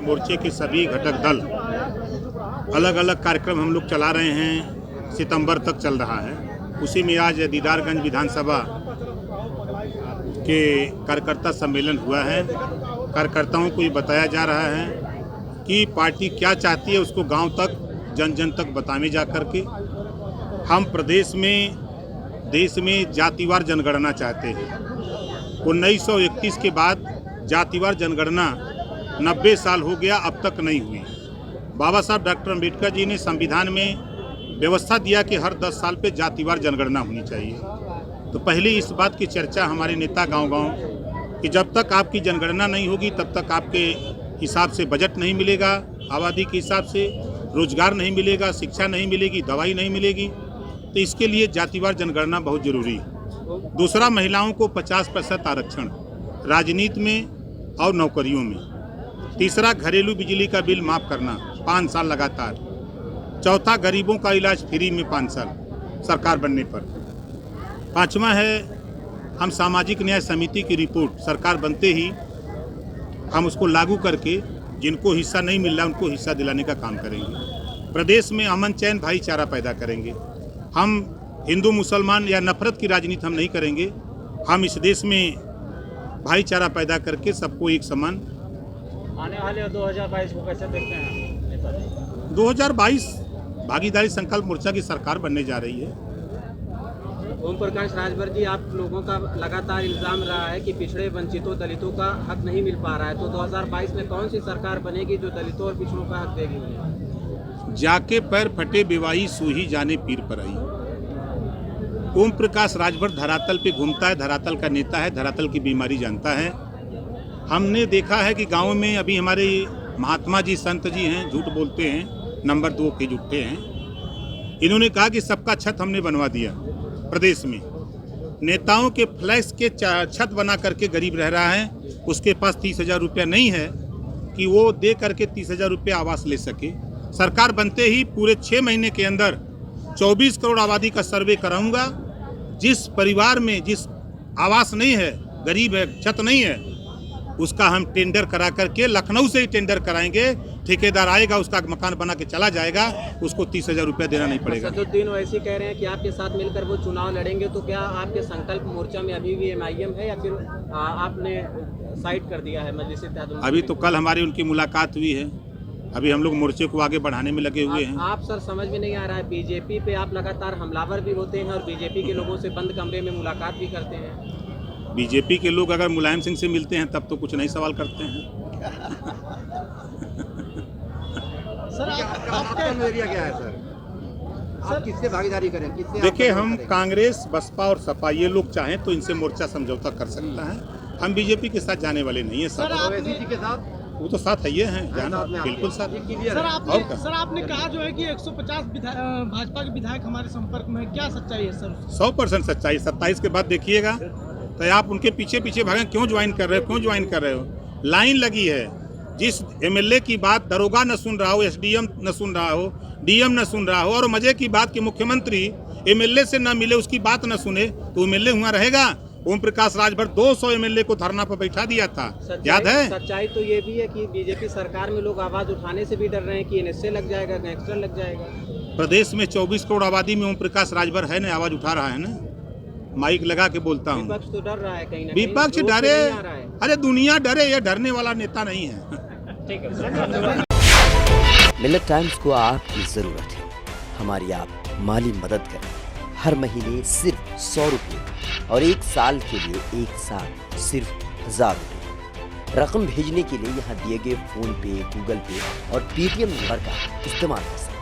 मोर्चे के सभी घटक दल अलग अलग कार्यक्रम हम लोग चला रहे हैं, सितंबर तक चल रहा है। उसी में आज दीदारगंज विधानसभा के कार्यकर्ता सम्मेलन हुआ है। कार्यकर्ताओं को ये बताया जा रहा है कि पार्टी क्या चाहती है, उसको गांव तक जन जन तक बताने जा कर के हम प्रदेश में देश में जातिवार जनगणना चाहते हैं। 1931 के बाद जातिवार जनगणना 90 साल हो गया, अब तक नहीं हुई। बाबा साहब डॉक्टर अम्बेडकर जी ने संविधान में व्यवस्था दिया कि हर 10 साल पे जातिवार जनगणना होनी चाहिए। तो पहले इस बात की चर्चा हमारे नेता गांव-गांव कि जब तक आपकी जनगणना नहीं होगी तब तक आपके हिसाब से बजट नहीं मिलेगा, आबादी के हिसाब से रोजगार नहीं मिलेगा, शिक्षा नहीं मिलेगी, दवाई नहीं मिलेगी। तो इसके लिए जातिवार जनगणना बहुत जरूरी है। दूसरा, महिलाओं को 50% आरक्षण राजनीति में और नौकरियों में। तीसरा, घरेलू बिजली का बिल माफ़ करना 5 साल लगातार। चौथा, गरीबों का इलाज फ्री में 5 साल सरकार बनने पर। पांचवा है, हम सामाजिक न्याय समिति की रिपोर्ट सरकार बनते ही हम उसको लागू करके जिनको हिस्सा नहीं मिल रहा उनको हिस्सा दिलाने का काम करेंगे। प्रदेश में अमन चैन भाईचारा पैदा करेंगे। हम हिंदू मुसलमान या नफरत की राजनीति हम नहीं करेंगे। हम इस देश में भाईचारा पैदा करके सबको एक समान। आने वाले 2022 को कैसे देखते हैं? 2022 भागीदारी संकल्प मोर्चा की सरकार बनने जा रही है। ओम प्रकाश राजभर जी, आप लोगों का लगातार इल्जाम रहा है कि पिछड़े वंचितों दलितों का हक नहीं मिल पा रहा है, तो 2022 में कौन सी सरकार बनेगी जो दलितों और पिछड़ों का हक देगी उन्हें? जाके पैर फटे बेवाई सूही जाने पीर पर आई। ओम प्रकाश राजभर धरातल पे घूमता है, धरातल का नेता है, धरातल की बीमारी जानता है। हमने देखा है कि गाँव में अभी हमारे महात्मा जी संत जी हैं, झूठ बोलते हैं, नंबर 2 के झूठे हैं। इन्होंने कहा कि सबका छत हमने बनवा दिया। प्रदेश में नेताओं के फ्लैश के छत बना करके गरीब रह रहा है, उसके पास 30,000 रुपया नहीं है कि वो दे करके 30,000 रुपया आवास ले सके। सरकार बनते ही पूरे 6 महीने के अंदर 24 करोड़ आबादी का सर्वे कराऊंगा। जिस परिवार में जिस आवास नहीं है, गरीब है, छत नहीं है, उसका हम टेंडर करा करके लखनऊ से ही टेंडर कराएंगे। ठेकेदार आएगा, उसका मकान बना के चला जाएगा, उसको 30,000 रुपया देना नहीं पड़ेगा। सदुद्दीन ओवैसी कह रहे हैं कि आपके साथ मिलकर वो चुनाव लड़ेंगे, तो क्या आपके संकल्प मोर्चा में अभी भी MIM है या फिर आपने साइड कर दिया है मजलिस-ए-इत्तेहाद? अभी तो कल हमारी उनकी मुलाकात हुई है। अभी हम लोग मोर्चे को आगे बढ़ाने में लगे हुए हैं। आप सर समझ में नहीं आ रहा है, बीजेपी पे आप लगातार हमलावर भी होते हैं और बीजेपी के लोगों से बंद कमरे में मुलाकात भी करते हैं। बीजेपी के लोग अगर मुलायम सिंह से मिलते हैं तब तो कुछ नहीं सवाल करते हैं। सर आपका एरिया क्या है सर? आप किससे भागीदारी करें? किससे? देखिए, हम कांग्रेस, बसपा और सपा ये लोग चाहें तो इनसे मोर्चा समझौता कर सकता है। हम बीजेपी के साथ जाने वाले नहीं है। सर ओवैसी जी के साथ वो तो साथ है, ये हैं जाना बिल्कुल साथ। सर आपने कहा जो है कि 150 भाजपा के विधायक हमारे संपर्क में, क्या सच्चाई है सर? 100% सच्चाई। 27 के बाद देखिएगा तो आप उनके पीछे पीछे भागें, क्यों ज्वाइन कर रहे हो, क्यों ज्वाइन कर रहे हो? लाइन लगी है। जिस MLA की बात दरोगा न सुन रहा हो, SDM न सुन रहा हो, DM न सुन रहा हो, और मजे की बात कि मुख्यमंत्री MLA से न मिले, उसकी बात न सुने, तो MLA हुआ रहेगा? ओम प्रकाश राजभर 200 MLA को धरना पर बैठा दिया था, याद है? सच्चाई तो ये भी है कि बीजेपी सरकार में लोग आवाज उठाने से भी डर रहे हैं कि NSA लग जाएगा, गैंगस्टर लग जाएगा। प्रदेश में 24 करोड़ आबादी में ओम प्रकाश राजभर है ना, आवाज उठा रहा है ना, माइक लगा के बोलता हूँ। विपक्ष तो डर रहा है कहीं ना कहीं। विपक्ष डरे, अरे दुनिया डरे, ये डरने वाला नेता नहीं है। ठीक है। मिलत टाइम्स को आपकी जरूरत है, हमारी आप माली मदद करें। हर महीने सिर्फ 100 रुपये और 1 साल के लिए एक साथ सिर्फ 1000 रुपये। रकम भेजने के लिए यहाँ दिए गए फोन पे, गूगल पे और पेटीएम नंबर का इस्तेमाल कर सकते हैं।